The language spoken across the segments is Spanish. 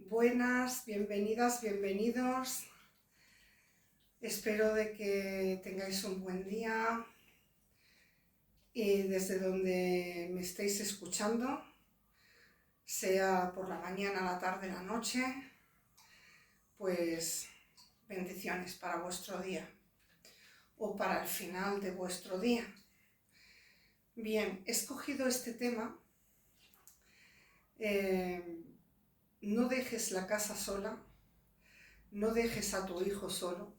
Buenas, bienvenidas, bienvenidos. Espero de que tengáis un buen día y desde donde me estéis escuchando, sea por la mañana, la tarde, la noche, pues bendiciones para vuestro día o para el final de vuestro día. Bien, he escogido este tema. No dejes la casa sola, no dejes a tu hijo solo.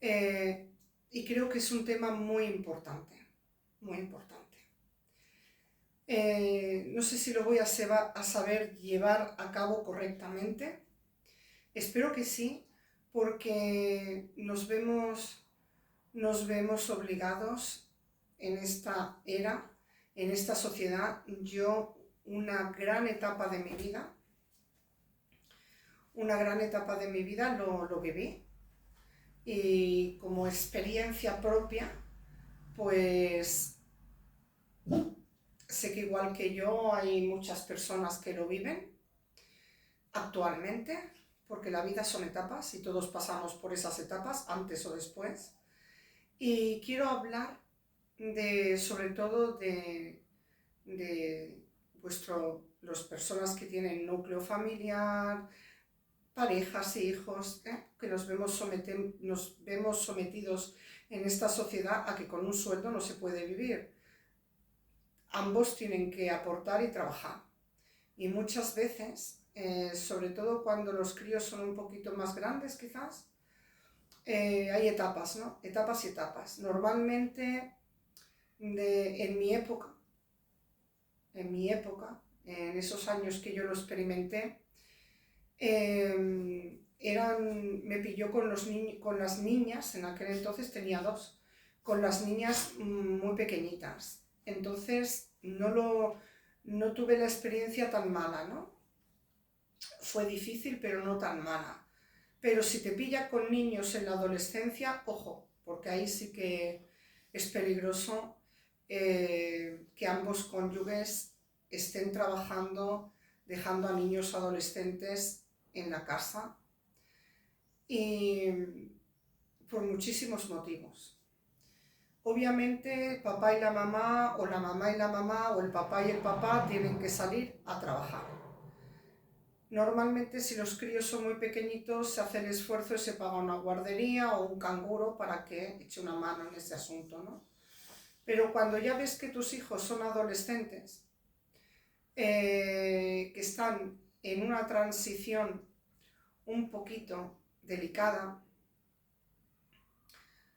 Y creo que es un tema muy importante, muy importante. No sé si lo voy a saber llevar a cabo correctamente. Espero que sí, porque nos vemos obligados en esta era, en esta sociedad. Yo, una gran etapa de mi vida lo viví. Y como experiencia propia, pues sé que igual que yo hay muchas personas que lo viven actualmente, porque la vida son etapas y todos pasamos por esas etapas, antes o después. Y quiero hablar sobre todo de las personas que tienen núcleo familiar, parejas e hijos, que nos vemos sometidos en esta sociedad a que con un sueldo no se puede vivir. Ambos tienen que aportar y trabajar. Y muchas veces, sobre todo cuando los críos son un poquito más grandes quizás, hay etapas, ¿no? Etapas y etapas. Normalmente, en mi época, en esos años que yo lo experimenté, me pilló con las niñas. En aquel entonces tenía dos, con las niñas muy pequeñitas. Entonces no tuve la experiencia tan mala, ¿no? Fue difícil, pero no tan mala. Pero si te pilla con niños en la adolescencia, ojo, porque ahí sí que es peligroso que ambos cónyuges estén trabajando, dejando a niños adolescentes en la casa, y por muchísimos motivos. Obviamente papá y la mamá, o la mamá y la mamá, o el papá y el papá tienen que salir a trabajar. Normalmente, si los críos son muy pequeñitos, se hace el esfuerzo y se paga una guardería o un canguro para que eche una mano en ese asunto, ¿no? Pero cuando ya ves que tus hijos son adolescentes, que están en una transición un poquito delicada,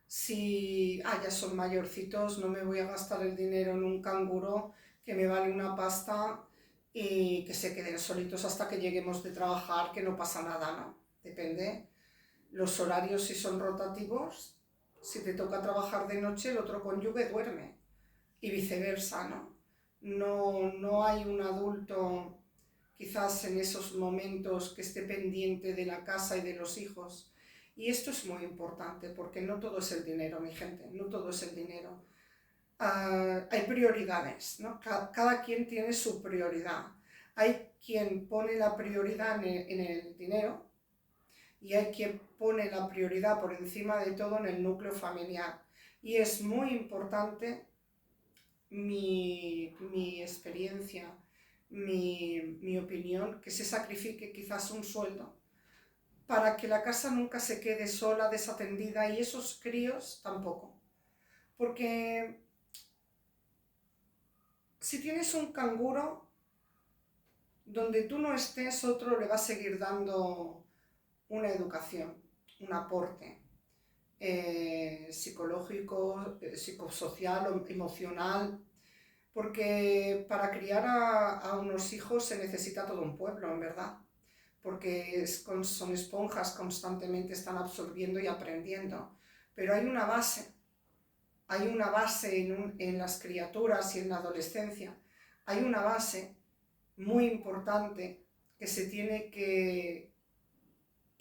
si ya son mayorcitos, no me voy a gastar el dinero en un canguro que me vale una pasta y que se queden solitos hasta que lleguemos de trabajar, que no pasa nada, ¿no? Depende los horarios, si son rotativos, si te toca trabajar de noche, el otro cónyuge duerme y viceversa, ¿no? No hay un adulto quizás en esos momentos que esté pendiente de la casa y de los hijos. Y esto es muy importante, porque no todo es el dinero, mi gente, no todo es el dinero. Hay prioridades, ¿no? Cada quien tiene su prioridad. Hay quien pone la prioridad en el dinero, y hay quien pone la prioridad por encima de todo en el núcleo familiar. Y es muy importante mi experiencia, mi opinión, que se sacrifique quizás un sueldo para que la casa nunca se quede sola, desatendida, y esos críos tampoco. Porque si tienes un canguro, donde tú no estés, otro le va a seguir dando una educación, un aporte psicológico, psicosocial o emocional, porque para criar a unos hijos se necesita todo un pueblo, en verdad, porque son esponjas, constantemente están absorbiendo y aprendiendo, pero hay una base en las criaturas y en la adolescencia, hay una base muy importante que se tiene que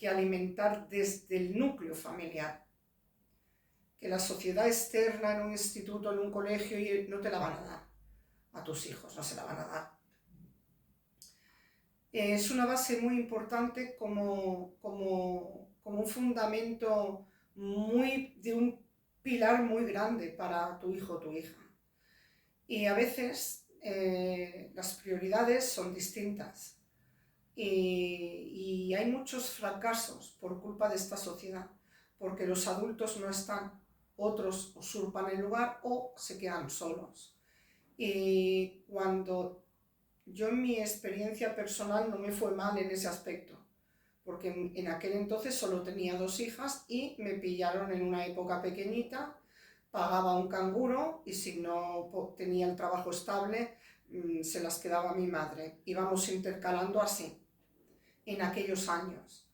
alimentar desde el núcleo familiar, que la sociedad externa en un instituto, en un colegio, no te la van a dar a tus hijos, no se la van a dar. Es una base muy importante como un fundamento de un pilar muy grande para tu hijo o tu hija. Y a veces las prioridades son distintas y hay muchos fracasos por culpa de esta sociedad, porque los adultos no están, otros usurpan el lugar o se quedan solos. Y cuando yo en mi experiencia personal no me fue mal en ese aspecto, porque en aquel entonces solo tenía 2 hijas y me pillaron en una época pequeñita, pagaba un canguro y si no tenía el trabajo estable se las quedaba mi madre. Íbamos intercalando así en aquellos años.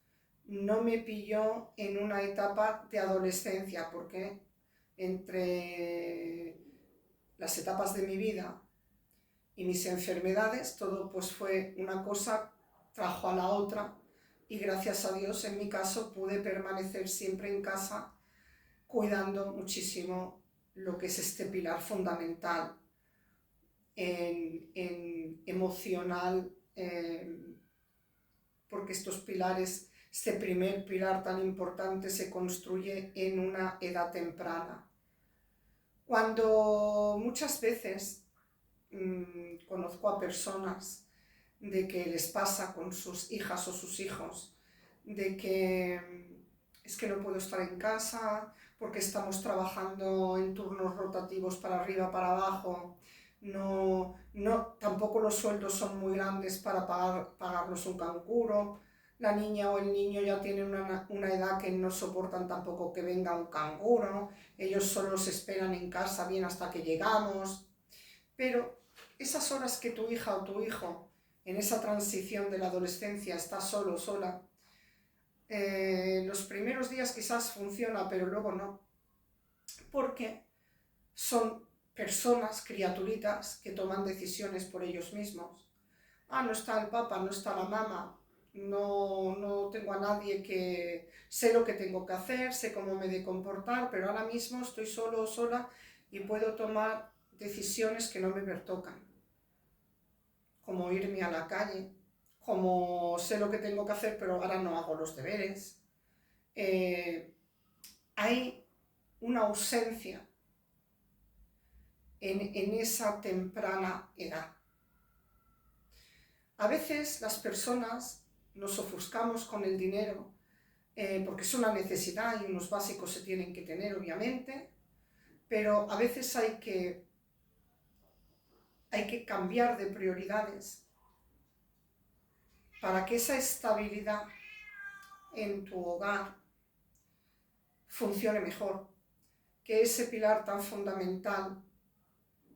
No me pilló en una etapa de adolescencia porque entre las etapas de mi vida y mis enfermedades, todo pues fue una cosa, trajo a la otra y gracias a Dios en mi caso pude permanecer siempre en casa cuidando muchísimo lo que es este pilar fundamental en emocional, porque estos pilares, este primer pilar tan importante se construye en una edad temprana. Cuando muchas veces conozco a personas de que les pasa con sus hijas o sus hijos, de que es que no puedo estar en casa porque estamos trabajando en turnos rotativos para arriba, para abajo, tampoco los sueldos son muy grandes para pagarnos un canguro, la niña o el niño ya tienen una edad que no soportan tampoco que venga un canguro, ellos solo se esperan en casa bien hasta que llegamos, pero esas horas que tu hija o tu hijo en esa transición de la adolescencia está solo, sola, los primeros días quizás funciona, pero luego no, porque son personas, criaturitas, que toman decisiones por ellos mismos. No está el papá, no está la mamá, no tengo a nadie que sé lo que tengo que hacer, sé cómo me he de comportar, pero ahora mismo estoy solo o sola y puedo tomar decisiones que no me pertocan, como irme a la calle, como sé lo que tengo que hacer, pero ahora no hago los deberes. Hay una ausencia en esa temprana edad. A veces las personas nos ofuscamos con el dinero porque es una necesidad y unos básicos se tienen que tener, obviamente, pero a veces hay que cambiar de prioridades para que esa estabilidad en tu hogar funcione mejor, que ese pilar tan fundamental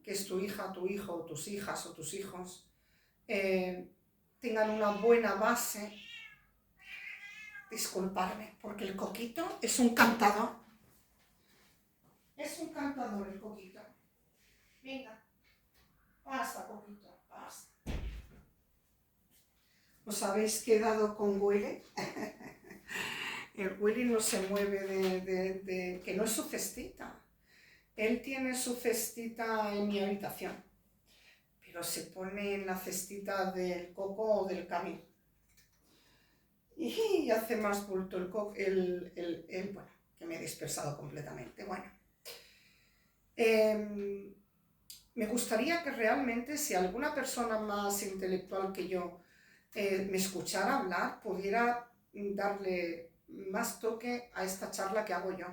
que es tu hija, tu hijo, o tus hijas o tus hijos, tengan una buena base. Disculparme, porque el coquito es un cantador. Es un cantador el coquito. Venga, pasa, coquito, pasa. ¿Os habéis quedado con Willy? El Willy no se mueve que no es su cestita. Él tiene su cestita en mi habitación, pero se pone en la cestita del coco o del camino. Y hace más bulto bueno, que me he dispersado completamente. Bueno, me gustaría que realmente si alguna persona más intelectual que yo me escuchara hablar, pudiera darle más toque a esta charla que hago yo,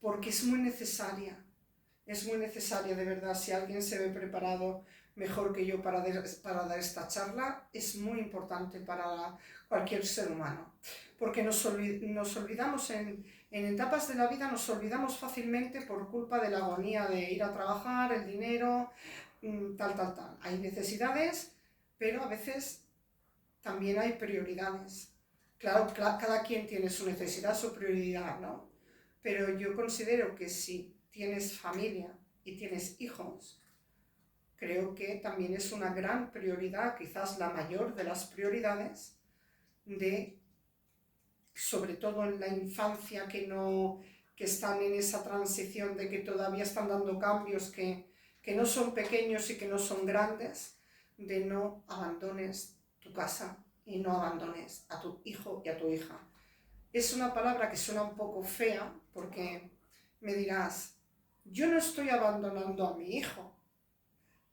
porque es muy necesaria de verdad. Si alguien se ve preparado mejor que yo para dar esta charla, es muy importante para cualquier ser humano, porque nos olvidamos en etapas de la vida, nos olvidamos fácilmente por culpa de la agonía de ir a trabajar, el dinero, tal. Hay necesidades, pero a veces también hay prioridades. Claro, cada quien tiene su necesidad, su prioridad, ¿no? Pero yo considero que si tienes familia y tienes hijos, creo que también es una gran prioridad, quizás la mayor de las prioridades, sobre todo en la infancia que están en esa transición de que todavía están dando cambios que no son pequeños y que no son grandes, de no abandones tu casa y no abandones a tu hijo y a tu hija. Es una palabra que suena un poco fea porque me dirás, yo no estoy abandonando a mi hijo,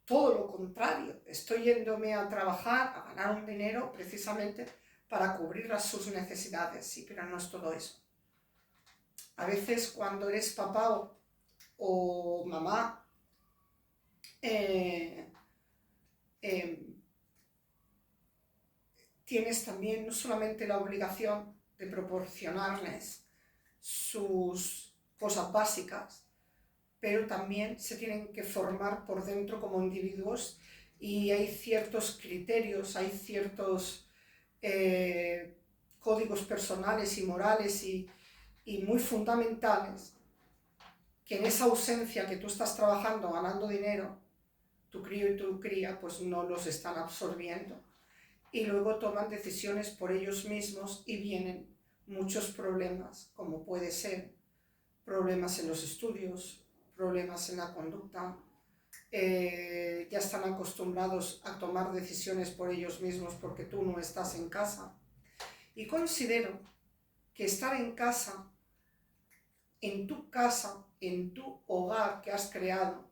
todo lo contrario, estoy yéndome a trabajar, a ganar un dinero precisamente para cubrir sus necesidades, sí, pero no es todo eso. A veces cuando eres papá o mamá, tienes también no solamente la obligación de proporcionarles sus cosas básicas, pero también se tienen que formar por dentro como individuos y hay ciertos criterios, hay ciertos códigos personales y morales y muy fundamentales que en esa ausencia que tú estás trabajando, ganando dinero, tu crío y tu cría pues no los están absorbiendo y luego toman decisiones por ellos mismos y vienen muchos problemas, como puede ser problemas en los estudios, problemas en la conducta, ya están acostumbrados a tomar decisiones por ellos mismos porque tú no estás en casa. Y considero que estar en casa, en tu hogar que has creado,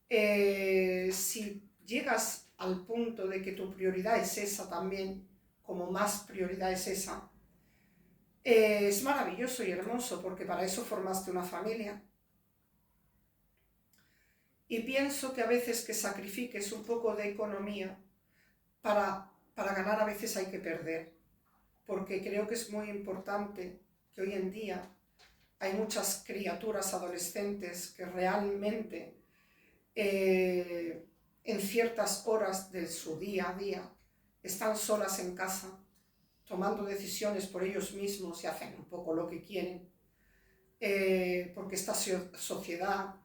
si llegas al punto de que tu prioridad es esa también, como más prioridad es esa, es maravilloso y hermoso porque para eso formaste una familia. Y pienso que a veces que sacrifiques un poco de economía para ganar, a veces hay que perder, porque creo que es muy importante que hoy en día hay muchas criaturas adolescentes que realmente en ciertas horas de su día a día están solas en casa, tomando decisiones por ellos mismos y hacen un poco lo que quieren, porque esta sociedad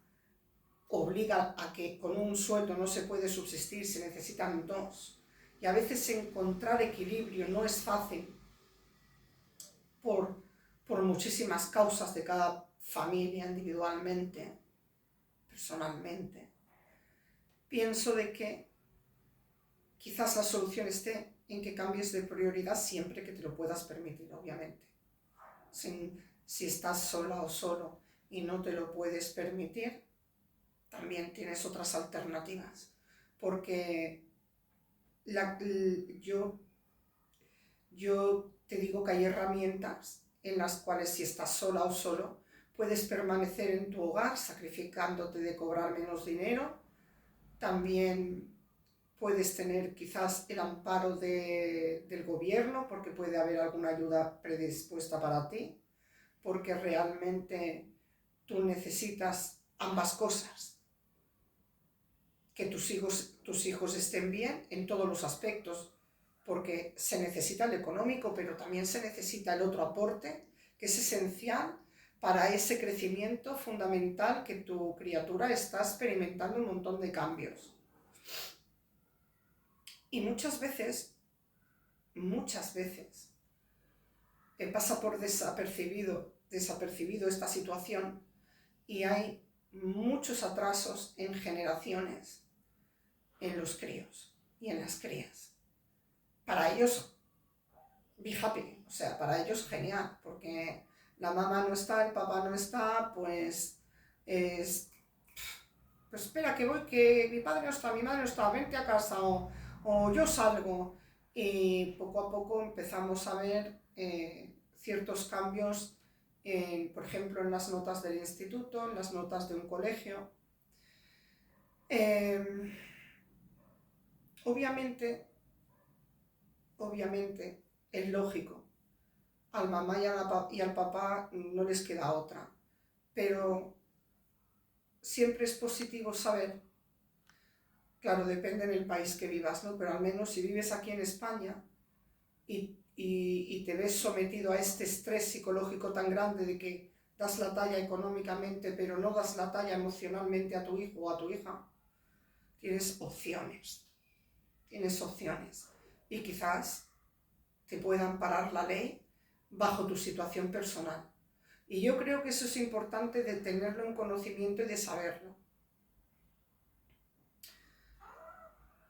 obliga a que con un sueldo no se puede subsistir, se necesitan dos. Y a veces encontrar equilibrio no es fácil por muchísimas causas de cada familia individualmente, personalmente. Pienso de que quizás la solución esté en que cambies de prioridad siempre que te lo puedas permitir, obviamente. Si estás sola o solo y no te lo puedes permitir, también tienes otras alternativas, porque yo te digo que hay herramientas en las cuales si estás sola o solo, puedes permanecer en tu hogar sacrificándote de cobrar menos dinero. También puedes tener quizás el amparo del gobierno porque puede haber alguna ayuda predispuesta para ti, porque realmente tú necesitas ambas cosas. Que tus hijos estén bien en todos los aspectos, porque se necesita el económico, pero también se necesita el otro aporte, que es esencial para ese crecimiento fundamental que tu criatura está experimentando un montón de cambios. Y muchas veces, pasa por desapercibido esta situación y hay muchos atrasos en generaciones en los críos y en las crías. Para ellos, be happy, o sea, para ellos genial, porque la mamá no está, el papá no está, pues espera que voy, que mi padre no está, mi madre no está, vente a casa o yo salgo. Y poco a poco empezamos a ver ciertos cambios, por ejemplo, en las notas del instituto, en las notas de un colegio. Obviamente, es lógico, al mamá y al papá no les queda otra, pero siempre es positivo saber, claro, depende del país que vivas, ¿no? Pero al menos si vives aquí en España y te ves sometido a este estrés psicológico tan grande de que das la talla económicamente, pero no das la talla emocionalmente a tu hijo o a tu hija, tienes opciones. Y quizás te pueda amparar la ley bajo tu situación personal. Y yo creo que eso es importante de tenerlo en conocimiento y de saberlo.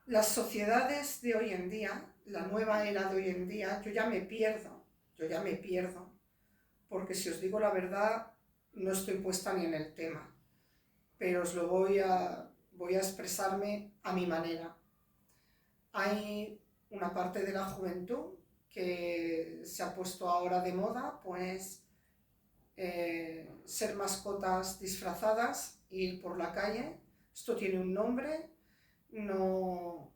Las sociedades de hoy en día, la nueva era de hoy en día, yo ya me pierdo, porque si os digo la verdad, no estoy puesta ni en el tema, pero os lo voy a expresarme a mi manera. Hay una parte de la juventud que se ha puesto ahora de moda, pues ser mascotas disfrazadas, ir por la calle. Esto tiene un nombre, no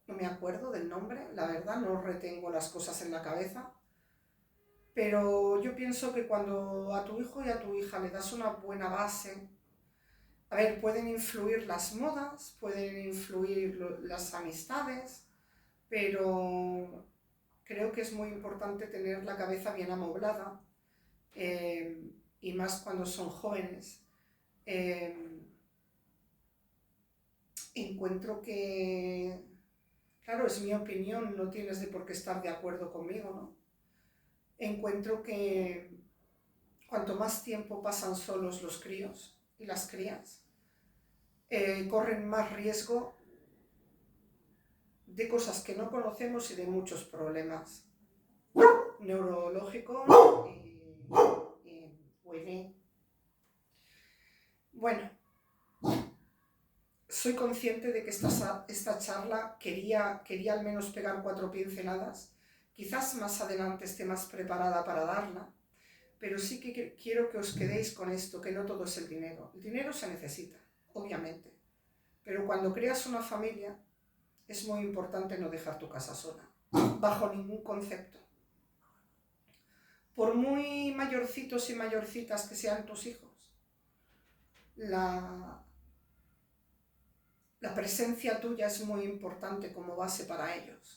me acuerdo del nombre, la verdad, no retengo las cosas en la cabeza, pero yo pienso que cuando a tu hijo y a tu hija le das una buena base, a ver, pueden influir las modas, pueden influir las amistades, pero creo que es muy importante tener la cabeza bien amoblada, y más cuando son jóvenes. Encuentro que, claro, es mi opinión, no tienes de por qué estar de acuerdo conmigo, ¿no? Encuentro que cuanto más tiempo pasan solos los críos y las crías, corren más riesgo de cosas que no conocemos y de muchos problemas neurológicos y puede... Bueno, soy consciente de que esta charla quería al menos pegar 4 pinceladas. Quizás más adelante esté más preparada para darla, pero sí que quiero que os quedéis con esto, que no todo es el dinero. El dinero se necesita, obviamente, pero cuando creas una familia es muy importante no dejar tu casa sola, bajo ningún concepto. Por muy mayorcitos y mayorcitas que sean tus hijos, la presencia tuya es muy importante como base para ellos.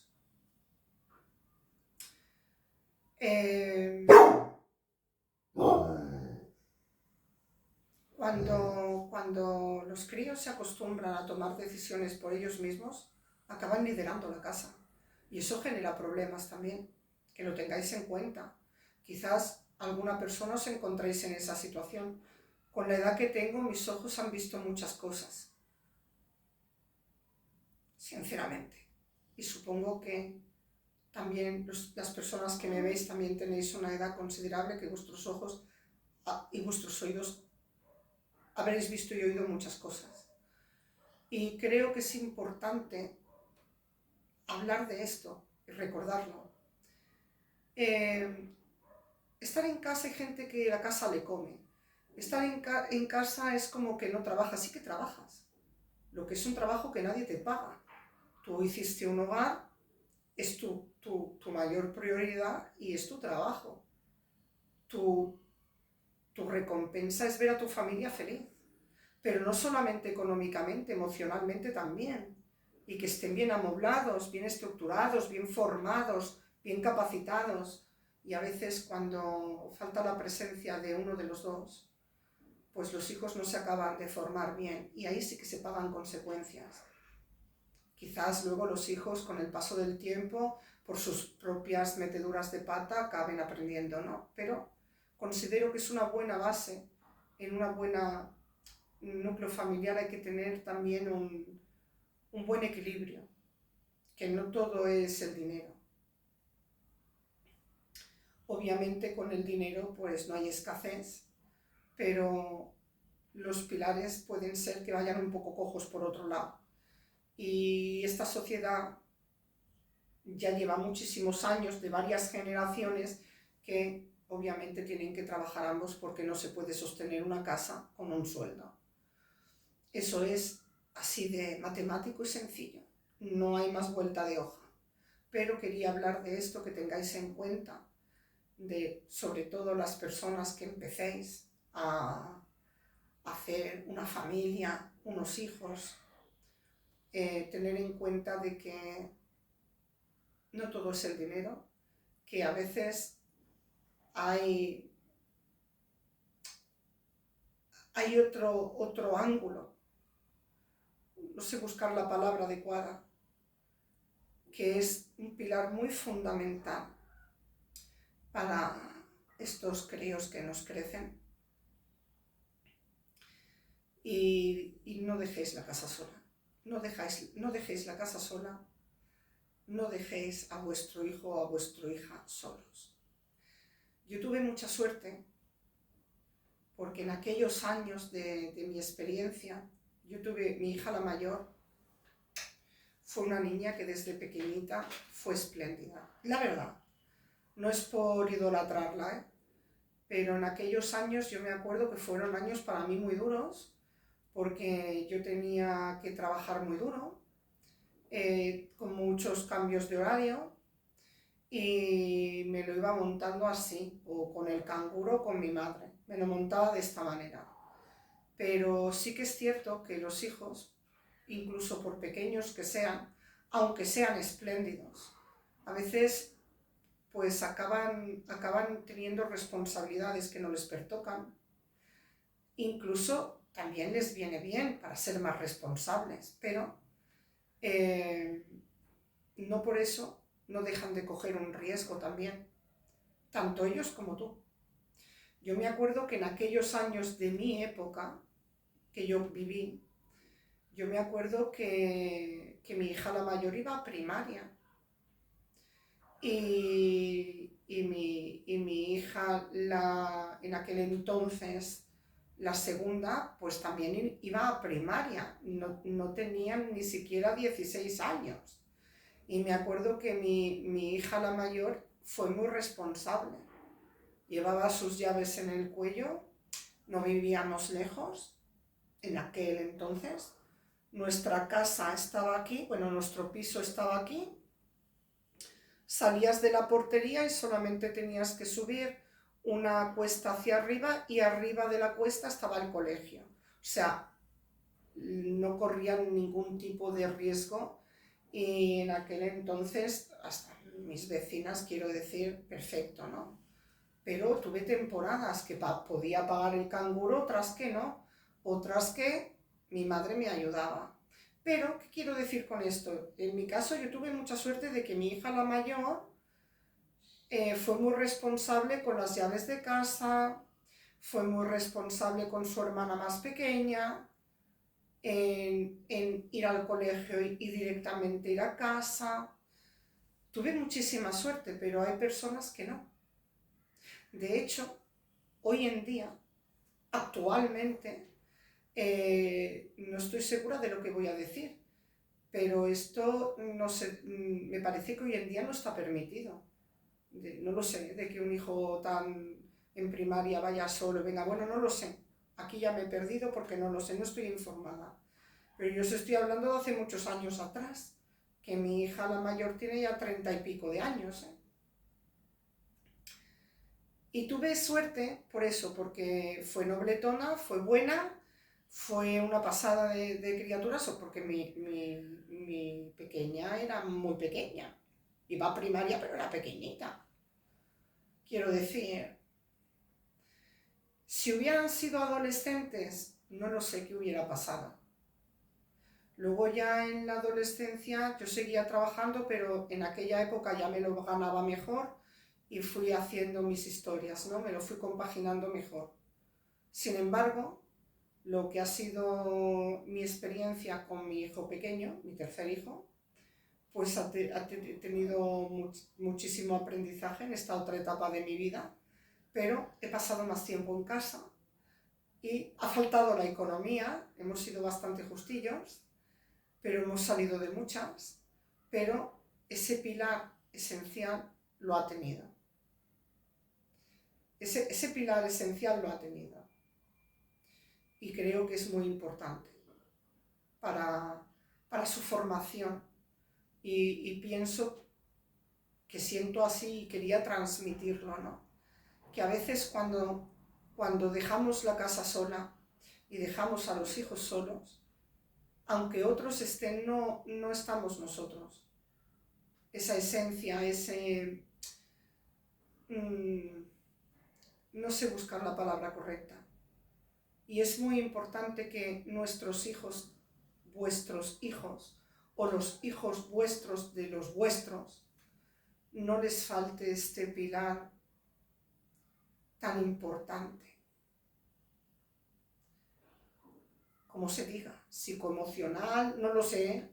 Cuando los críos se acostumbran a tomar decisiones por ellos mismos, acaban liderando la casa. Y eso genera problemas también, que lo tengáis en cuenta. Quizás alguna persona os encontréis en esa situación. Con la edad que tengo, mis ojos han visto muchas cosas, sinceramente. Y supongo que también las personas que me veis también tenéis una edad considerable, que vuestros ojos y vuestros oídos habréis visto y oído muchas cosas. Y creo que es importante hablar de esto y recordarlo. Estar en casa, hay gente que la casa le come. Estar en casa es como que no trabajas, sí que trabajas. Lo que es un trabajo que nadie te paga. Tú hiciste un hogar, es tu mayor prioridad y es tu trabajo. Tu recompensa es ver a tu familia feliz. Pero no solamente económicamente, emocionalmente también. Y que estén bien amoblados, bien estructurados, bien formados, bien capacitados. Y a veces cuando falta la presencia de uno de los dos, pues los hijos no se acaban de formar bien y ahí sí que se pagan consecuencias. Quizás luego los hijos con el paso del tiempo, por sus propias meteduras de pata, acaben aprendiendo, ¿no? Pero considero que es una buena base, en una buena núcleo familiar hay que tener también un buen equilibrio, que no todo es el dinero. Obviamente con el dinero pues no hay escasez, pero los pilares pueden ser que vayan un poco cojos por otro lado. Y esta sociedad ya lleva muchísimos años, de varias generaciones, que obviamente tienen que trabajar ambos porque no se puede sostener una casa con un sueldo. Eso es así de matemático y sencillo, no hay más vuelta de hoja. Pero quería hablar de esto, que tengáis en cuenta, de sobre todo las personas que empecéis a hacer una familia, unos hijos, tener en cuenta de que no todo es el dinero, que a veces hay otro ángulo, no sé buscar la palabra adecuada, que es un pilar muy fundamental para estos críos que nos crecen. Y no dejéis la casa sola. no dejéis la casa sola, no dejéis a vuestro hijo o a vuestra hija solos. Yo tuve mucha suerte porque en aquellos años de mi experiencia, mi hija la mayor, fue una niña que desde pequeñita fue espléndida. La verdad, no es por idolatrarla, pero en aquellos años yo me acuerdo que fueron años para mí muy duros, porque yo tenía que trabajar muy duro, con muchos cambios de horario, y me lo iba montando así, o con el canguro o con mi madre. Me lo montaba de esta manera. Pero sí que es cierto que los hijos, incluso por pequeños que sean, aunque sean espléndidos, a veces pues acaban teniendo responsabilidades que no les pertocan. Incluso también les viene bien para ser más responsables, pero no por eso no dejan de coger un riesgo también, tanto ellos como tú. Yo me acuerdo que en aquellos años de mi época que yo viví, yo me acuerdo que mi hija la mayor iba a primaria y mi hija en aquel entonces, la segunda, pues también iba a primaria, no tenían ni siquiera 16 años. Y me acuerdo que mi hija la mayor fue muy responsable. Llevaba sus llaves en el cuello, no vivíamos lejos en aquel entonces. Nuestra casa estaba aquí, bueno, nuestro piso estaba aquí. Salías de la portería y solamente tenías que subir una cuesta hacia arriba y arriba de la cuesta estaba el colegio. O sea, no corrían ningún tipo de riesgo y en aquel entonces, hasta mis vecinas, quiero decir, perfecto, ¿no? Pero tuve temporadas que podía pagar el canguro, otras que no, otras que mi madre me ayudaba. Pero, ¿qué quiero decir con esto? En mi caso yo tuve mucha suerte de que mi hija la mayor fue muy responsable con las llaves de casa, fue muy responsable con su hermana más pequeña, en ir al colegio y directamente ir a casa. Tuve muchísima suerte, pero hay personas que no. De hecho, hoy en día, actualmente, no estoy segura de lo que voy a decir, pero esto no sé, me parece que hoy en día no está permitido. No lo sé, de que un hijo tan en primaria vaya solo y venga, bueno, no lo sé. Aquí ya me he perdido porque no lo sé, no estoy informada. Pero yo os estoy hablando de hace muchos años atrás, que mi hija la mayor tiene ya 30 y pico de años. Y tuve suerte por eso, porque fue nobletona, fue buena, fue una pasada de criaturas, o porque mi pequeña era muy pequeña. Iba a primaria, pero era pequeñita. Quiero decir, si hubieran sido adolescentes, no lo sé qué hubiera pasado. Luego ya en la adolescencia yo seguía trabajando, pero en aquella época ya me lo ganaba mejor y fui haciendo mis historias, ¿no? Me lo fui compaginando mejor. Sin embargo, lo que ha sido mi experiencia con mi hijo pequeño, mi tercer hijo, pues ha tenido muchísimo aprendizaje en esta otra etapa de mi vida, pero he pasado más tiempo en casa y ha faltado la economía, hemos sido bastante justillos, pero hemos salido de muchas, pero ese pilar esencial lo ha tenido. Ese pilar esencial lo ha tenido. Y creo que es muy importante para su formación. Y pienso que siento así y quería transmitirlo, ¿no? Que a veces cuando dejamos la casa sola y dejamos a los hijos solos, aunque otros estén, no estamos nosotros. Esa esencia, no sé buscar la palabra correcta. Y es muy importante que nuestros hijos, vuestros hijos, o los hijos vuestros de los vuestros, no les falte este pilar tan importante. como se diga, psicoemocional, no lo sé,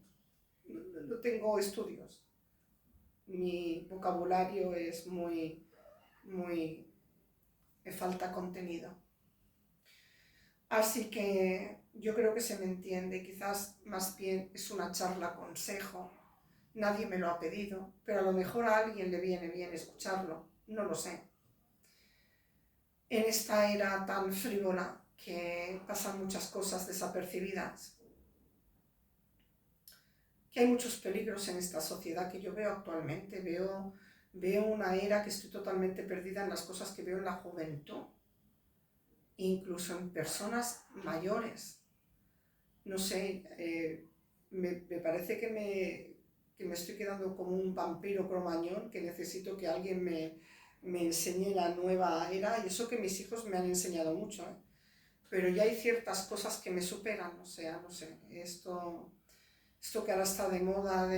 no tengo estudios. Mi vocabulario es me falta contenido. Así que yo creo que se me entiende, quizás más bien es una charla consejo. Nadie me lo ha pedido, pero a lo mejor a alguien le viene bien escucharlo, no lo sé. En esta era tan frívola que pasan muchas cosas desapercibidas, que hay muchos peligros en esta sociedad que yo veo actualmente, veo una era que estoy totalmente perdida en las cosas que veo en la juventud, incluso en personas mayores. No sé, me parece que me estoy quedando como un vampiro cromañón, que necesito que alguien me enseñe la nueva era, y eso que mis hijos me han enseñado mucho, ¿eh? Pero ya hay ciertas cosas que me superan, o sea, no sé, esto que ahora está de moda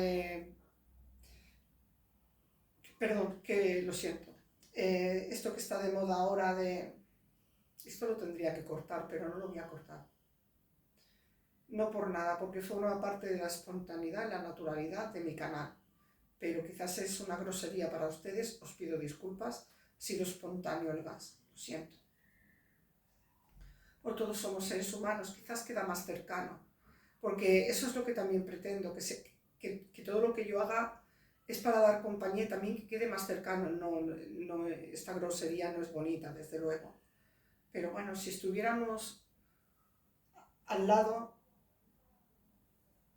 perdón, que lo siento, esto que está de moda ahora esto lo tendría que cortar, pero no lo voy a cortar. No por nada, porque forma parte de la espontaneidad y la naturalidad de mi canal. Pero quizás es una grosería para ustedes, os pido disculpas si lo espontáneo el gas, lo siento. O todos somos seres humanos, quizás queda más cercano, porque eso es lo que también pretendo, que todo lo que yo haga es para dar compañía, también que quede más cercano. No, esta grosería no es bonita, desde luego. Pero bueno, si estuviéramos al lado,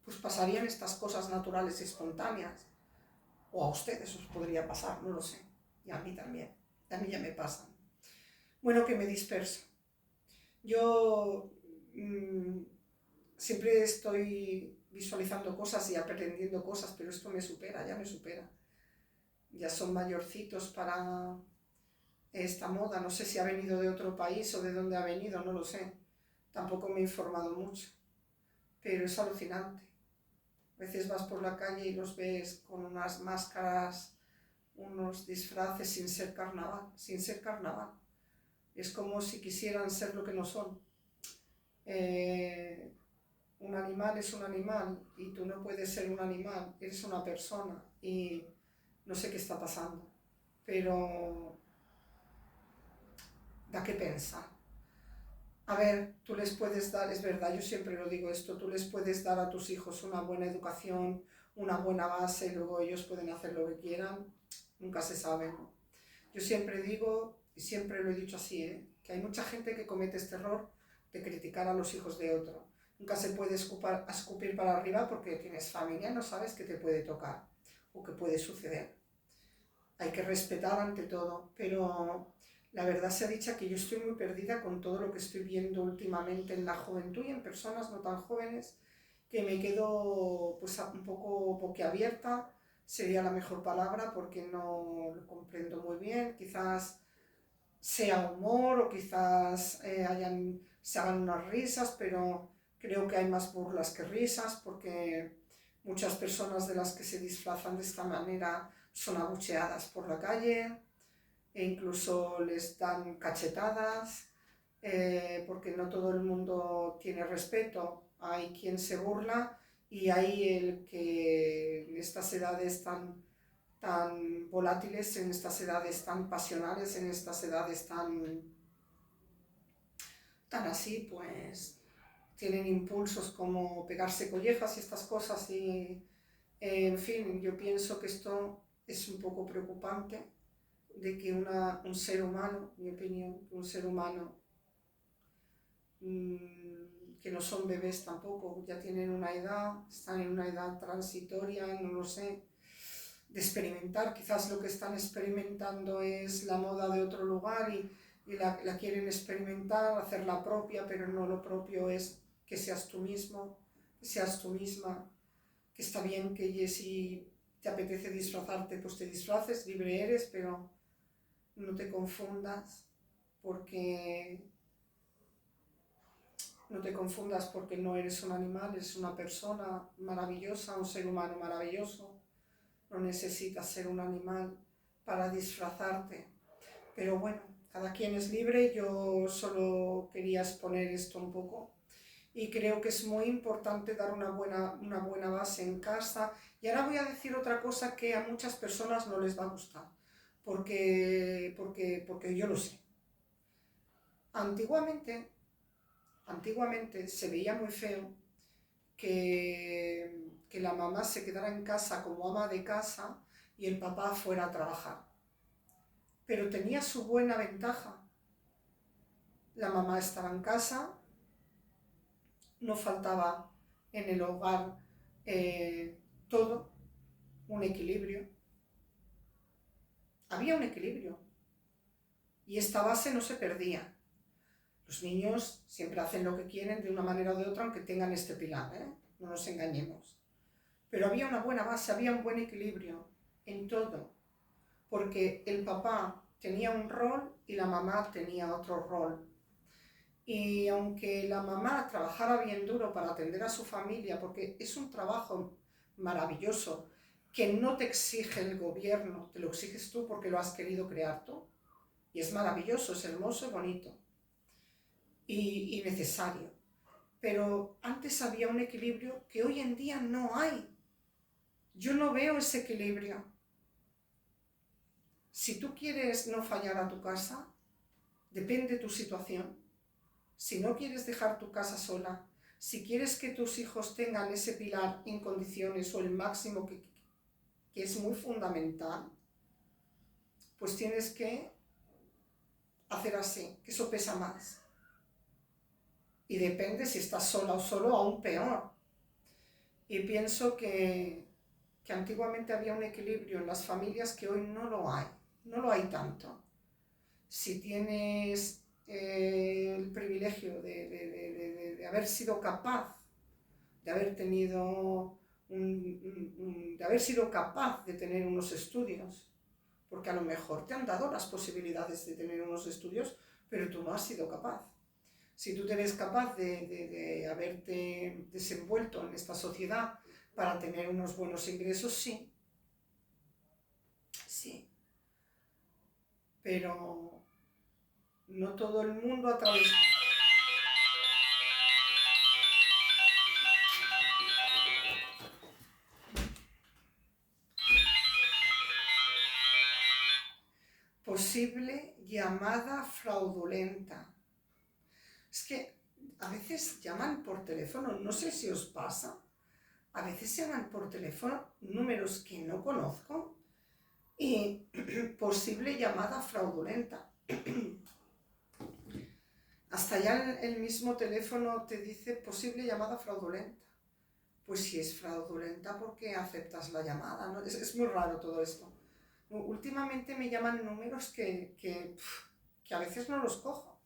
pues pasarían estas cosas naturales y espontáneas. O a ustedes os podría pasar, no lo sé. Y a mí también. A mí ya me pasan. Bueno, que me disperso. Yo siempre estoy visualizando cosas y aprendiendo cosas, pero esto me supera, ya me supera. Ya son mayorcitos para esta moda. No sé si ha venido de otro país o de dónde ha venido, no lo sé. Tampoco me he informado mucho. Pero es alucinante. A veces vas por la calle y los ves con unas máscaras, unos disfraces sin ser carnaval, sin ser carnaval. Es como si quisieran ser lo que no son. Un animal es un animal y tú no puedes ser un animal, eres una persona y no sé qué está pasando, pero da que pensar. A ver, tú les puedes dar, es verdad, yo siempre lo digo esto, tú les puedes dar a tus hijos una buena educación, una buena base, y luego ellos pueden hacer lo que quieran, nunca se sabe, ¿no? Yo siempre digo, y siempre lo he dicho así, que hay mucha gente que comete este error de criticar a los hijos de otro. Nunca se puede escupir para arriba porque tienes familia, no sabes qué te puede tocar o qué puede suceder. Hay que respetar ante todo, pero la verdad sea dicha que yo estoy muy perdida con todo lo que estoy viendo últimamente en la juventud y en personas no tan jóvenes, que me quedo pues un poco boquiabierta, sería la mejor palabra, porque no lo comprendo muy bien. Quizás sea humor o quizás se hagan unas risas, pero creo que hay más burlas que risas, porque muchas personas de las que se disfrazan de esta manera son abucheadas por la calle e incluso les dan cachetadas, porque no todo el mundo tiene respeto. Hay quien se burla y hay el que en estas edades tan volátiles, en estas edades tan pasionales, en estas edades tan así, pues tienen impulsos como pegarse collejas y estas cosas y, en fin, yo pienso que esto es un poco preocupante, de que un ser humano, mi opinión, un ser humano que no son bebés tampoco, ya tienen una edad, están en una edad transitoria, no lo sé, de experimentar. Quizás lo que están experimentando es la moda de otro lugar y la quieren experimentar, hacerla propia, pero no, lo propio es que seas tú mismo, que seas tú misma, que está bien que si te apetece disfrazarte, pues te disfraces, libre eres, pero no te confundas porque no eres un animal, eres una persona maravillosa, un ser humano maravilloso. No necesitas ser un animal para disfrazarte. Pero bueno, cada quien es libre, yo solo quería exponer esto un poco y creo que es muy importante dar una buena base en casa. Y ahora voy a decir otra cosa que a muchas personas no les va a gustar, porque yo lo sé. Antiguamente, antiguamente se veía muy feo que la mamá se quedara en casa como ama de casa y el papá fuera a trabajar. Pero tenía su buena ventaja. La mamá estaba en casa, no faltaba en el hogar todo, un equilibrio. Había un equilibrio y esta base no se perdía. Los niños siempre hacen lo que quieren de una manera o de otra, aunque tengan este pilar, ¿eh? No nos engañemos. Pero había una buena base, había un buen equilibrio en todo, porque el papá tenía un rol y la mamá tenía otro rol. Y aunque la mamá trabajara bien duro para atender a su familia, porque es un trabajo maravilloso, que no te exige el gobierno, te lo exiges tú porque lo has querido crear tú. Y es maravilloso, es hermoso y bonito y necesario. Pero antes había un equilibrio que hoy en día no hay. Yo no veo ese equilibrio. Si tú quieres no fallar a tu casa, depende de tu situación. Si no quieres dejar tu casa sola, si quieres que tus hijos tengan ese pilar en condiciones o el máximo que es muy fundamental, pues tienes que hacer así, que eso pesa más. Y depende si estás sola o solo, aún peor. Y pienso que antiguamente había un equilibrio en las familias que hoy no lo hay, no lo hay tanto. Si tienes el privilegio de haber sido capaz, de haber tenido de haber sido capaz de tener unos estudios, porque a lo mejor te han dado las posibilidades de tener unos estudios, pero tú no has sido capaz. Si tú te ves capaz de haberte desenvuelto en esta sociedad para tener unos buenos ingresos, sí, sí, pero no todo el mundo a través... Posible llamada fraudulenta. Es que a veces llaman por teléfono, no sé si os pasa, a veces llaman por teléfono números que no conozco y posible llamada fraudulenta. Hasta ya el mismo teléfono te dice posible llamada fraudulenta. Pues si es fraudulenta, ¿por qué aceptas la llamada? ¿No? Es muy raro todo esto. Últimamente me llaman números que a veces no los cojo.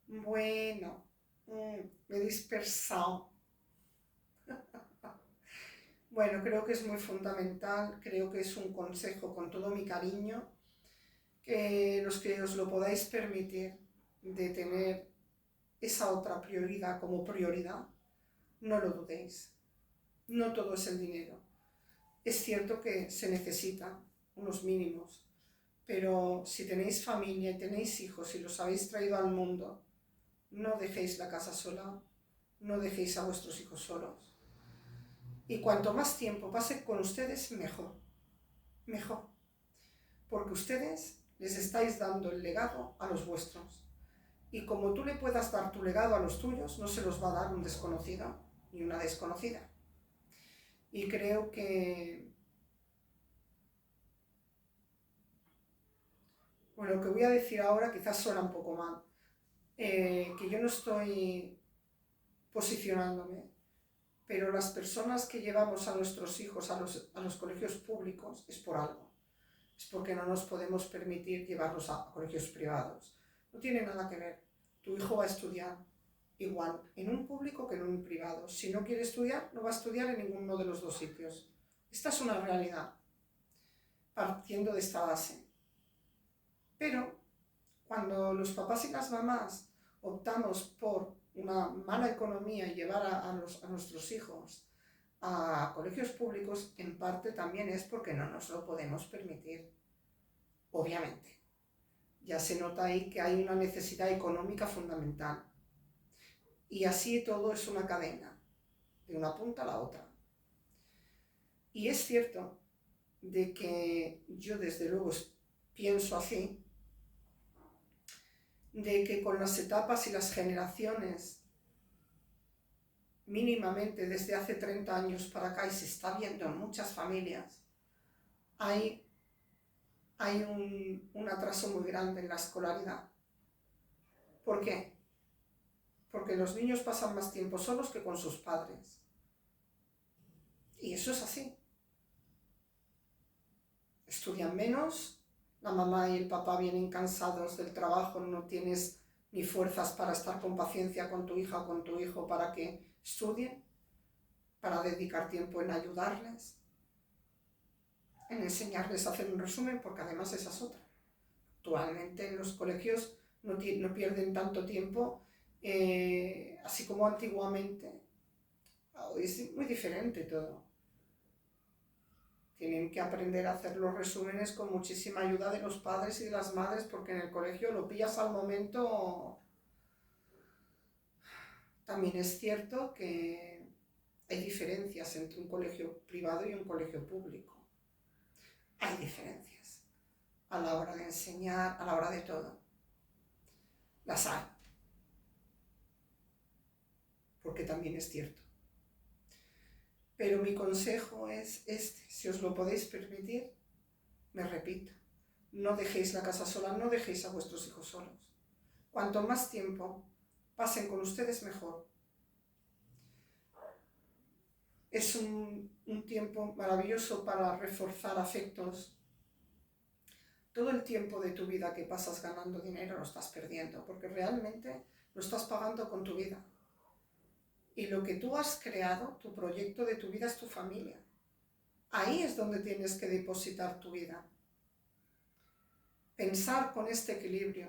Bueno, me he dispersado. Bueno, creo que es muy fundamental, creo que es un consejo con todo mi cariño, que los que os lo podáis permitir de tener esa otra prioridad como prioridad, no lo dudéis. No todo es el dinero. Es cierto que se necesitan unos mínimos, pero si tenéis familia y tenéis hijos y los habéis traído al mundo, no dejéis la casa sola, no dejéis a vuestros hijos solos. Y cuanto más tiempo pase con ustedes, mejor. Mejor. Porque ustedes les estáis dando el legado a los vuestros. Y como tú le puedas dar tu legado a los tuyos, no se los va a dar un desconocido ni una desconocida. Y creo que... Bueno, lo que voy a decir ahora quizás suena un poco mal. Que yo no estoy posicionándome, pero las personas que llevamos a nuestros hijos a los colegios públicos es por algo. Es porque no nos podemos permitir llevarlos a colegios privados. No tiene nada que ver. Tu hijo va a estudiar igual en un público que en un privado. Si no quiere estudiar, no va a estudiar en ninguno de los dos sitios. Esta es una realidad, partiendo de esta base. Pero cuando los papás y las mamás optamos por una mala economía y llevar a nuestros hijos a colegios públicos, en parte también es porque no nos lo podemos permitir, obviamente. Ya se nota ahí que hay una necesidad económica fundamental. Y así todo es una cadena, de una punta a la otra. Y es cierto de que yo desde luego pienso así, de que con las etapas y las generaciones, mínimamente desde hace 30 años para acá, y se está viendo en muchas familias, hay un atraso muy grande en la escolaridad. ¿Por qué? Porque los niños pasan más tiempo solos que con sus padres. Y eso es así. Estudian menos, la mamá y el papá vienen cansados del trabajo, no tienes ni fuerzas para estar con paciencia con tu hija o con tu hijo para que estudien, para dedicar tiempo en ayudarles, en enseñarles a hacer un resumen, porque además esa es otra. Actualmente en los colegios no pierden tanto tiempo, así como antiguamente. Hoy es muy diferente todo. Tienen que aprender a hacer los resúmenes con muchísima ayuda de los padres y de las madres, porque en el colegio lo pillas al momento. También es cierto que hay diferencias entre un colegio privado y un colegio público. Hay diferencias a la hora de enseñar, a la hora de todo. Las hay, porque también es cierto. Pero mi consejo es este: si os lo podéis permitir, me repito, no dejéis la casa sola, no dejéis a vuestros hijos solos. Cuanto más tiempo pasen con ustedes, mejor. Es un tiempo maravilloso para reforzar afectos. Todo el tiempo de tu vida que pasas ganando dinero lo estás perdiendo, porque realmente lo estás pagando con tu vida. Y lo que tú has creado, tu proyecto de tu vida, es tu familia. Ahí es donde tienes que depositar tu vida. Pensar con este equilibrio.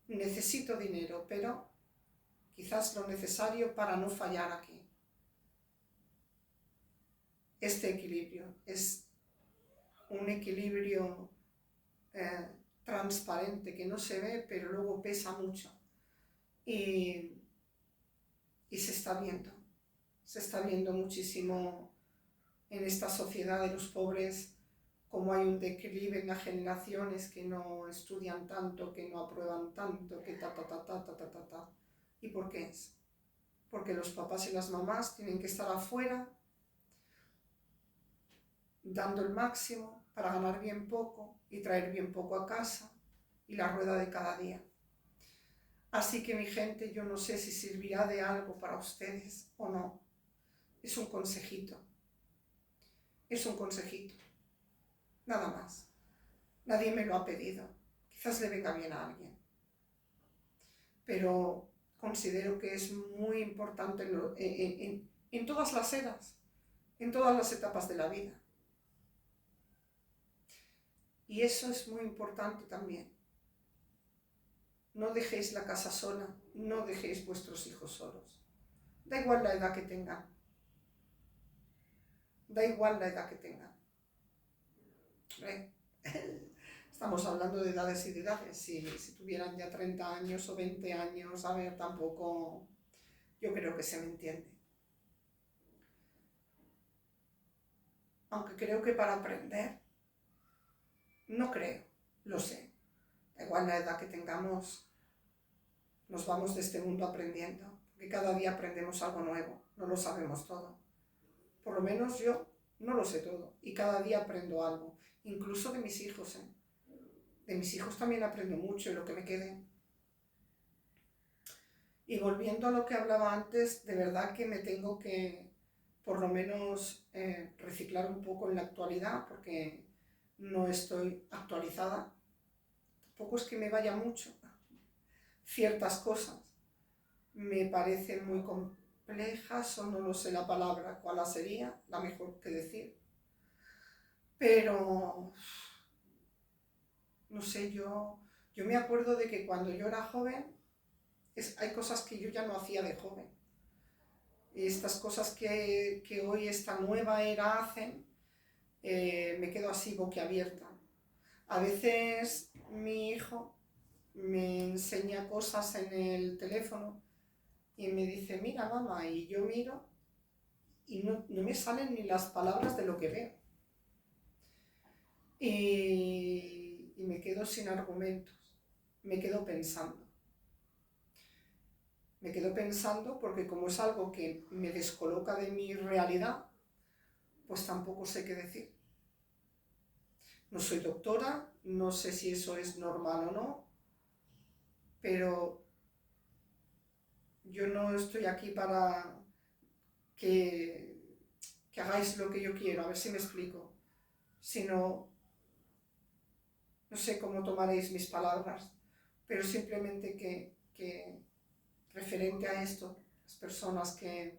Necesito dinero, pero quizás lo necesario para no fallar aquí. Este equilibrio es un equilibrio transparente que no se ve, pero luego pesa mucho. Y se está viendo muchísimo en esta sociedad de los pobres, como hay un declive en las generaciones que no estudian tanto, que no aprueban tanto, que ta. ¿Y por qué es? Porque los papás y las mamás tienen que estar afuera, dando el máximo para ganar bien poco y traer bien poco a casa, y la rueda de cada día. Así que mi gente, yo no sé si servirá de algo para ustedes o no. Es un consejito. Es un consejito. Nada más. Nadie me lo ha pedido. Quizás le venga bien a alguien. Pero considero que es muy importante en todas las eras, en todas las etapas de la vida. Y eso es muy importante también. No dejéis la casa sola, no dejéis vuestros hijos solos. Da igual la edad que tengan. Da igual la edad que tengan. Estamos hablando de edades y de edades. Si tuvieran ya 30 años o 20 años, a ver, tampoco, yo creo que se me entiende. Aunque creo que para aprender, no creo, lo sé. Da igual la edad que tengamos, nos vamos de este mundo aprendiendo, porque cada día aprendemos algo nuevo, no lo sabemos todo. Por lo menos yo no lo sé todo, y cada día aprendo algo, incluso de mis hijos. De mis hijos también aprendo mucho, y lo que me quede. Y volviendo a lo que hablaba antes, de verdad que me tengo que, por lo menos, reciclar un poco en la actualidad, porque no estoy actualizada. Tampoco es que me vaya mucho. Ciertas cosas me parecen muy complejas, o no lo sé la palabra cuál sería la mejor que decir. Pero, no sé, yo me acuerdo de que cuando yo era joven, hay cosas que yo ya no hacía de joven. Y estas cosas que hoy esta nueva era hacen, me quedo así boquiabierta. A veces mi hijo me enseña cosas en el teléfono y me dice, mira mamá, y yo miro y no me salen ni las palabras de lo que veo. Y me quedo sin argumentos, me quedo pensando. Me quedo pensando porque como es algo que me descoloca de mi realidad, pues tampoco sé qué decir. No soy doctora, no sé si eso es normal o no, pero yo no estoy aquí para que hagáis lo que yo quiero, a ver si me explico, sino, no sé cómo tomaréis mis palabras, pero simplemente que referente a esto, las personas que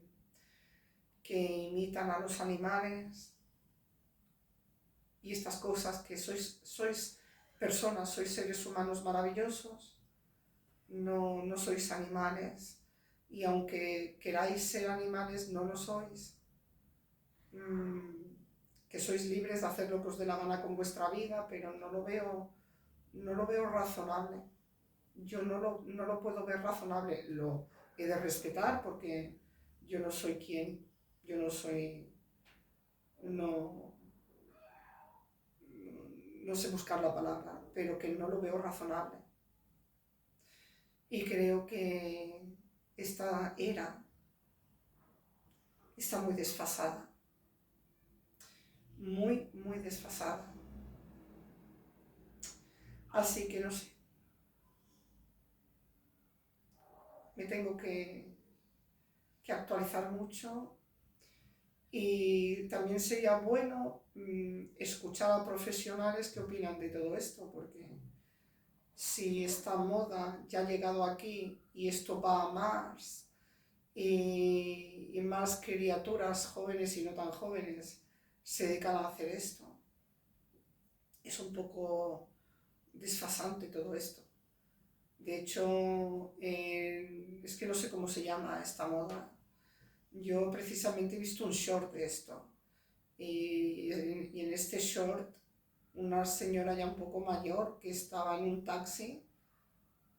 imitan a los animales y estas cosas, que sois personas, sois seres humanos maravillosos, no sois animales, y aunque queráis ser animales, no lo sois. Que sois libres de hacer lo que os dé la gana con vuestra vida, pero no lo veo razonable. Yo no lo puedo ver razonable. Lo he de respetar porque yo no soy quien, yo no soy, no, no sé buscar la palabra, pero que no lo veo razonable. Y creo que esta era está muy desfasada, muy desfasada. Así que no sé, me tengo que actualizar mucho y también sería bueno escuchar a profesionales que opinan de todo esto, porque si esta moda ya ha llegado aquí y esto va a más y más criaturas jóvenes y no tan jóvenes se dedican a hacer esto, es un poco desfasante todo esto. De hecho, es que no sé cómo se llama esta moda. Yo precisamente he visto un short de esto y en este short una señora ya un poco mayor que estaba en un taxi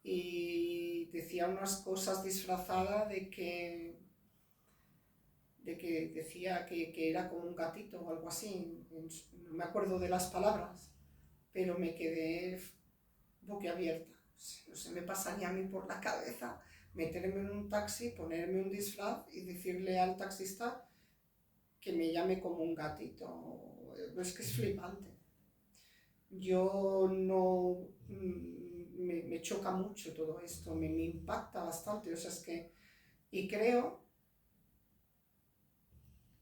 y decía unas cosas disfrazada de que decía que era como un gatito o algo así, no me acuerdo de las palabras, pero me quedé boquiabierta. No se me pasaría a mí por la cabeza meterme en un taxi, ponerme un disfraz y decirle al taxista que me llame como un gatito. Es que es flipante. Yo no... me choca mucho todo esto, me impacta bastante. O sea, es que... Y creo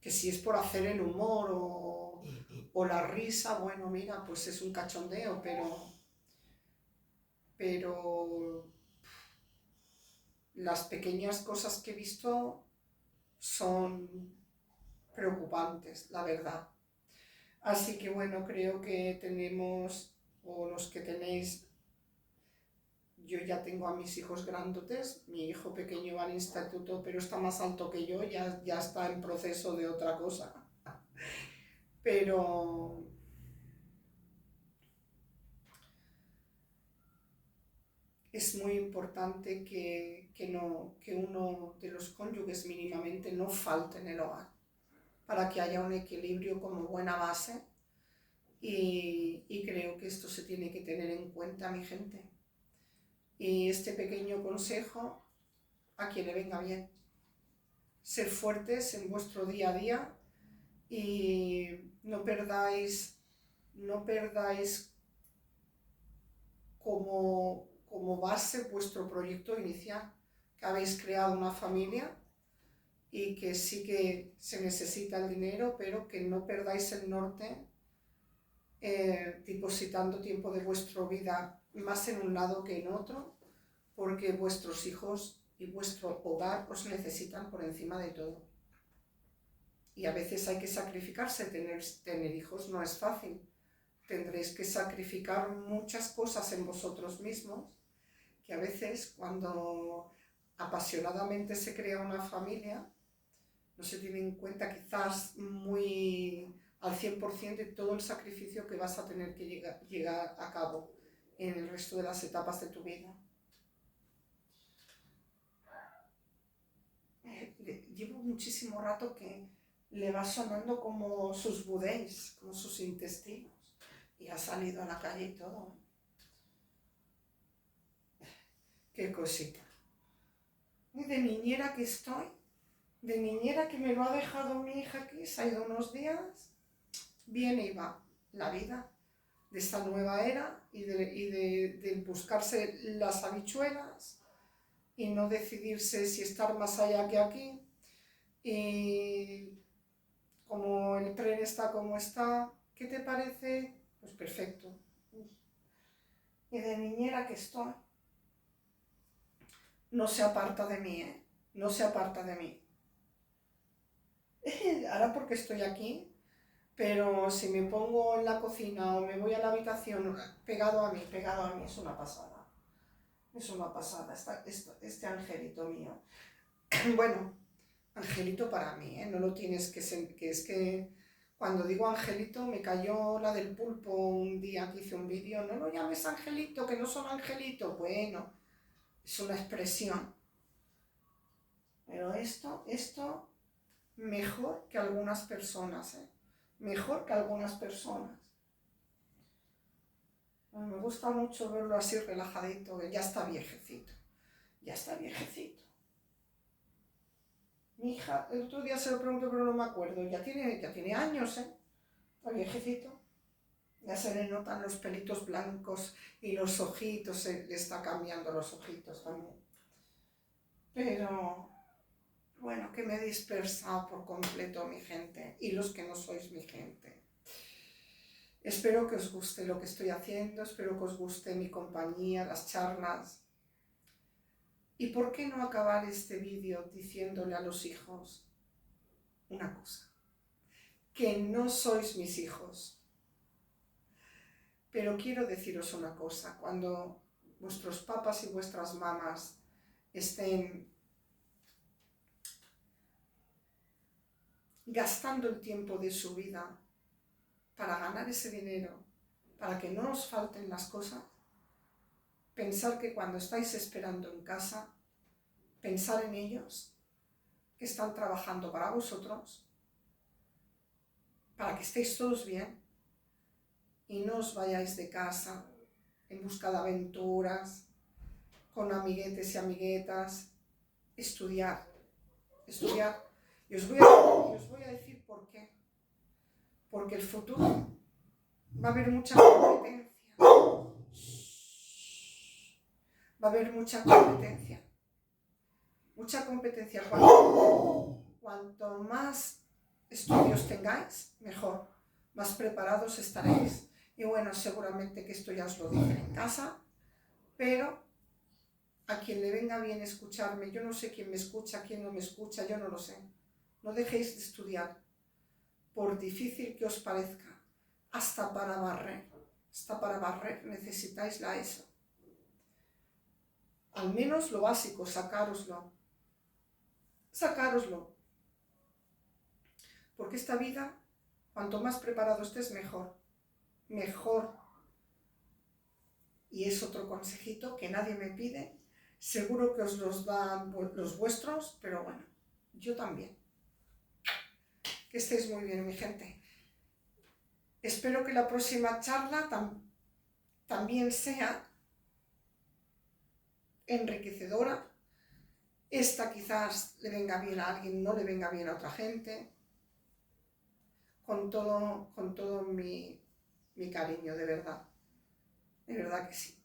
que si es por hacer el humor o la risa, bueno, mira, pues es un cachondeo, pero las pequeñas cosas que he visto son preocupantes, la verdad. Así que bueno, creo que tenemos, o los que tenéis, yo ya tengo a mis hijos grandotes, mi hijo pequeño va al instituto, pero está más alto que yo, ya está en proceso de otra cosa. Pero es muy importante que uno de los cónyuges mínimamente no falte en el hogar, para que haya un equilibrio como buena base y creo que esto se tiene que tener en cuenta, mi gente. Y este pequeño consejo a quien le venga bien. Ser fuertes en vuestro día a día y no perdáis como base vuestro proyecto inicial, que habéis creado una familia y que sí que se necesita el dinero, pero que no perdáis el norte depositando tiempo de vuestra vida más en un lado que en otro, porque vuestros hijos y vuestro hogar os necesitan por encima de todo. Y a veces hay que sacrificarse, tener hijos no es fácil. Tendréis que sacrificar muchas cosas en vosotros mismos, que a veces cuando apasionadamente se crea una familia, no se tiene en cuenta quizás muy al 100% de todo el sacrificio que vas a tener que llegar a cabo en el resto de las etapas de tu vida. llevo muchísimo rato que le va sonando como sus budéis, como sus intestinos. Y ha salido a la calle y todo. Qué cosita. Y de niñera que estoy, de niñera que me lo ha dejado mi hija aquí, se ha ido unos días, viene y va la vida de esta nueva era y de buscarse las habichuelas y no decidirse si estar más allá que aquí. Y como el tren está como está, ¿qué te parece? Pues perfecto. Y de niñera que estoy, no se aparta de mí, ¿eh? No se aparta de mí. Ahora porque estoy aquí, pero si me pongo en la cocina o me voy a la habitación pegado a mí, es una pasada. Es una pasada este angelito mío. Bueno, angelito para mí, ¿eh? No lo tienes que sentir, que es que cuando digo angelito me cayó la del pulpo un día que hice un vídeo, no lo llames angelito, que no son angelitos. Bueno, es una expresión. Pero esto mejor que algunas personas, ¿eh? Mejor que algunas personas. Bueno, me gusta mucho verlo así relajadito, que ya está viejecito. Ya está viejecito. Mi hija, el otro día se lo pregunto, pero no me acuerdo. Ya tiene años, ¿eh? Está viejecito. Ya se le notan los pelitos blancos y los ojitos, se le está cambiando los ojitos también. Pero, bueno, que me he dispersado por completo, mi gente, y los que no sois mi gente. Espero que os guste lo que estoy haciendo, espero que os guste mi compañía, las charlas. ¿Y por qué no acabar este vídeo diciéndole a los hijos una cosa? Que no sois mis hijos. Pero quiero deciros una cosa, cuando vuestros papas y vuestras mamás estén gastando el tiempo de su vida para ganar ese dinero, para que no os falten las cosas, pensar que cuando estáis esperando en casa, pensar en ellos, que están trabajando para vosotros, para que estéis todos bien y no os vayáis de casa en busca de aventuras, con amiguetes y amiguetas. Estudiar. Y os voy a decir por qué. Porque el futuro va a haber mucha competencia. Va a haber mucha competencia. Mucha competencia. Cuanto más estudios tengáis, mejor. Más preparados estaréis. Y bueno, seguramente que esto ya os lo dije en casa, pero a quien le venga bien escucharme, yo no sé quién me escucha, quién no me escucha, yo no lo sé. No dejéis de estudiar, por difícil que os parezca, hasta para barrer necesitáis la ESO. Al menos lo básico, sacároslo. Porque esta vida, cuanto más preparado estés, mejor. Y es otro consejito que nadie me pide, seguro que os los dan los vuestros, pero bueno, yo también. Que estéis muy bien, mi gente. Espero que la próxima charla también sea enriquecedora. Esta quizás le venga bien a alguien, no le venga bien a otra gente. Con todo mi cariño, de verdad que sí.